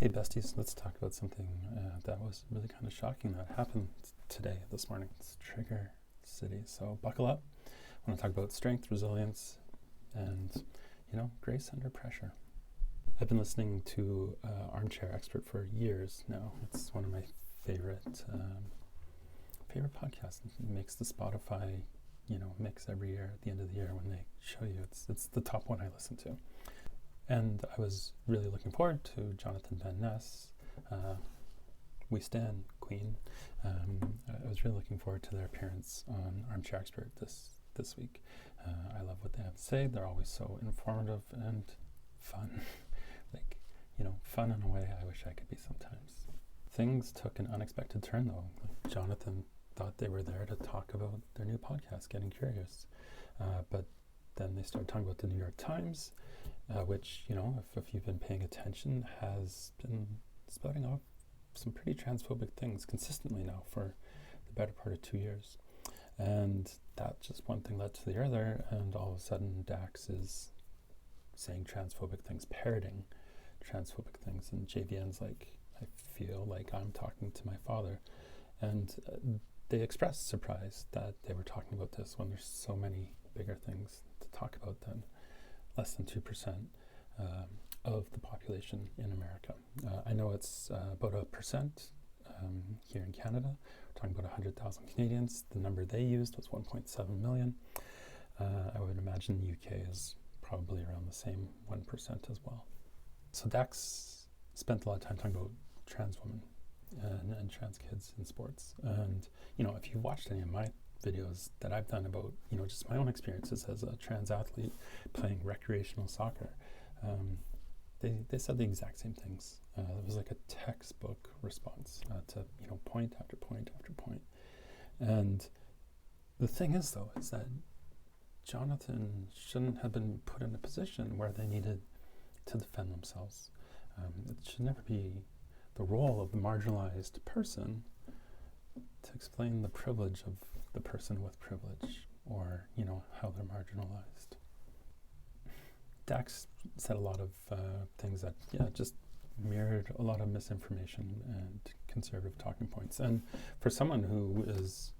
Hey besties, let's talk about something that was really kind of shocking that happened this morning. It's Trigger City, so buckle up. I want to talk about strength, resilience, and, grace under pressure. I've been listening to Armchair Expert for years now. It's one of my favorite podcasts. It makes the Spotify, mix every year at the end of the year when they show you. It's the top one I listen to. And I was really looking forward to Jonathan Van Ness, We Stand, Queen. I was really looking forward to their appearance on Armchair Expert this week. I love what they have to say. They're always so informative and fun. Fun in a way I wish I could be sometimes. Things took an unexpected turn, though. Jonathan thought they were there to talk about their new podcast, Getting Curious. But then they started talking about the New York Times, which, if you've been paying attention, has been spouting off some pretty transphobic things consistently now for the better part of 2 years. And that just one thing led to the other, and all of a sudden Dax is saying transphobic things, parroting transphobic things, and JVN's like, I feel like I'm talking to my father. And they expressed surprise that they were talking about this when there's so many bigger things to talk about than less than 2% of the population in America. I know it's about 1% here in Canada. We're talking about 100,000 Canadians. The number they used was 1.7 million. I would imagine the UK is probably around the same 1% as well. So Dax spent a lot of time talking about trans women and trans kids in sports. And, if you've watched any of my videos that I've done about, just my own experiences as a trans athlete playing recreational soccer, they said the exact same things. It was like a textbook response to, point after point after point. And the thing is, though, is that Jonathan shouldn't have been put in a position where they needed to defend themselves. It should never be the role of the marginalized person to explain the privilege of the person with privilege, or, how they're marginalized. Dax said a lot of things that, just mirrored a lot of misinformation and conservative talking points. And for someone who is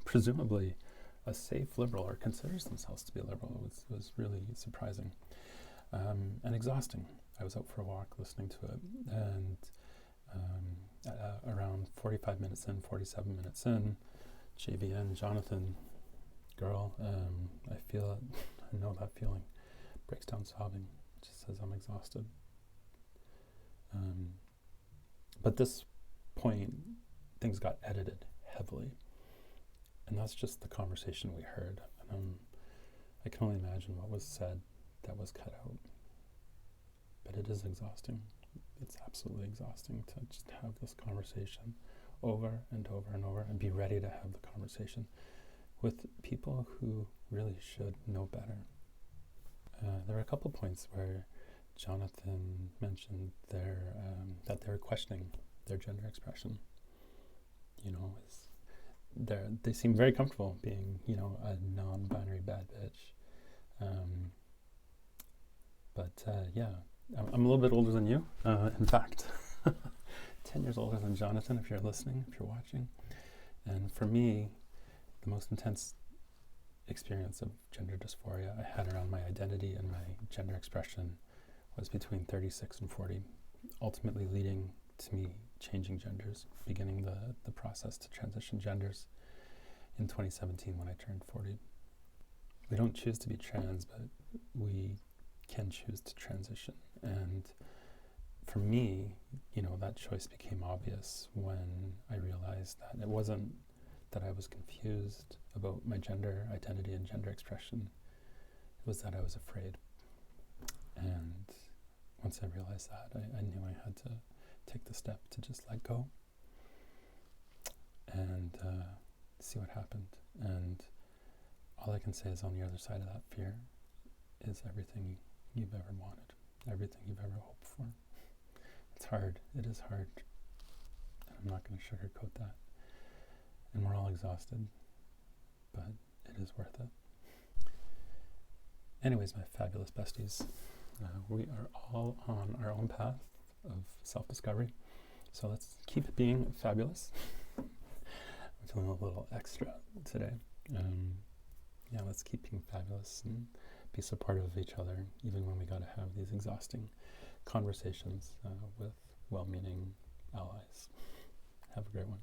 presumably a safe liberal, or considers themselves to be a liberal, it was really surprising and exhausting. I was out for a walk listening to it, and around 45 minutes in, 47 minutes in, JVN, Jonathan, girl, I feel it, I know that feeling, breaks down sobbing, just says I'm exhausted. But this point, things got edited heavily, and that's just the conversation we heard. I can only imagine what was said that was cut out, but it is exhausting. It's absolutely exhausting to just have this conversation over and over and over, and be ready to have the conversation with people who really should know better. There were a couple points where Jonathan mentioned that they're questioning their gender expression. They seem very comfortable being, a non-binary bad bitch. I'm a little bit older than you. In fact, 10 years older than Jonathan, if you're listening, if you're watching. And for me, the most intense experience of gender dysphoria I had around my identity and my gender expression was between 36 and 40, ultimately leading to me changing genders, beginning the process to transition genders in 2017 when I turned 40. We don't choose to be trans, but we can choose to transition. And for me, that choice became obvious when I realized that it wasn't that I was confused about my gender identity and gender expression. It was that I was afraid. And once I realized that, I knew I had to take the step to just let go and see what happened. And all I can say is, on the other side of that fear is everything you've ever wanted, everything you've ever hoped for. It's hard. It is hard. And I'm not going to sugarcoat that. And we're all exhausted, but it is worth it. Anyways, my fabulous besties, we are all on our own path of self-discovery. So let's keep being fabulous. I'm feeling a little extra today. Yeah, let's keep being fabulous and be supportive of each other, even when we got to have these exhausting conversations with well-meaning allies. Have a great one.